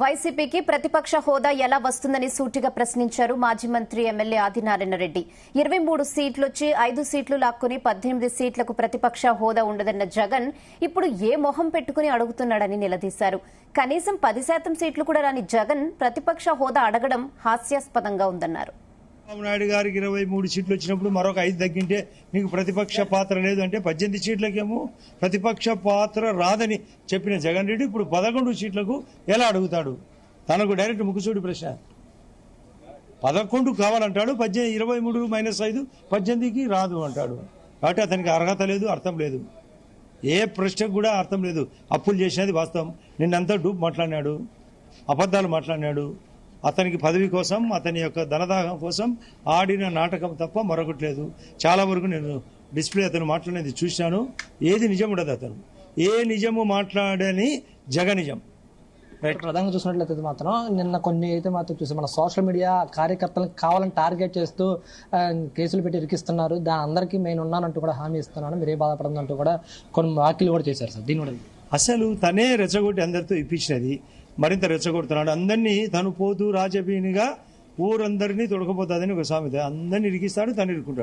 వైసీపీకి ప్రతిపక్ష హోదా ఎలా వస్తుందని సూటిగా ప్రశ్నించారు మాజీ మంత్రి ఎమ్మెల్యే ఆదినారాయణ రెడ్డి. 23 సీట్లొచ్చి 5 సీట్లు లాక్కుని 18 సీట్లకు ప్రతిపక్ష హోదా ఉండదన్న జగన్ ఇప్పుడు ఏ మొహం పెట్టుకుని అడుగుతున్నాడని నిలదీశారు. కనీసం 10% సీట్లు కూడా రాని జగన్ ప్రతిపక్ష హోదా అడగడం హాస్యాస్పదంగా ఉందన్నారు. చంద్రబాబు నాయుడు గారికి 23 సీట్లు వచ్చినప్పుడు మరొక 5 తగ్గింటే నీకు ప్రతిపక్ష పాత్ర లేదు అంటే 18 సీట్లకేమో ప్రతిపక్ష పాత్ర రాదని చెప్పిన జగన్ రెడ్డి ఇప్పుడు 11 సీట్లకు ఎలా అడుగుతాడు? తనకు డైరెక్ట్ ముక్కుసూడి ప్రశ్న. 11 కావాలంటాడు, 23 - 5 18కి రాదు అంటాడు. కాబట్టి అతనికి అర్హత లేదు, అర్థం లేదు. ఏ ప్రశ్నకు కూడా అర్థం లేదు. అప్పులు చేసినది వాస్తవం. నిన్నంతా డూప్ మాట్లాడినాడు, అబద్ధాలు మాట్లాడినాడు. అతనికి పదవి కోసం, అతని యొక్క ధనదాహం కోసం ఆడిన నాటకం తప్ప మరొకటి లేదు. చాలా వరకు నేను డిస్ప్లే అతను మాట్లాడేది చూశాను. ఏది నిజం ఉండదు. అతను ఏ నిజము మాట్లాడని జగనిజం. ప్రధానంగా చూసినట్లయితే మాత్రం నిన్న కొన్ని అయితే మాత్రం చూసి మన సోషల్ మీడియా కార్యకర్తలను కావాలని టార్గెట్ చేస్తూ కేసులు పెట్టి ఇరికిస్తున్నారు. అందరికీ నేను ఉన్నానంటూ కూడా హామీ ఇస్తున్నాను, మీరే బాధపడదంటూ కూడా కొన్ని వ్యాఖ్యలు కూడా చేశారు సార్. దీని కూడా అసలు తనే రెచ్చగొట్టి అందరితో ఇప్పించినది, మరింత రెచ్చగొడుతున్నాడు. అందరినీ తను పోతూ రాజబీనిగా ఊరందరినీ తొడకపోతుందని ఒక సామెత. అందరినీ ఇరికిస్తాడు, తను ఇరుకుంటాడు.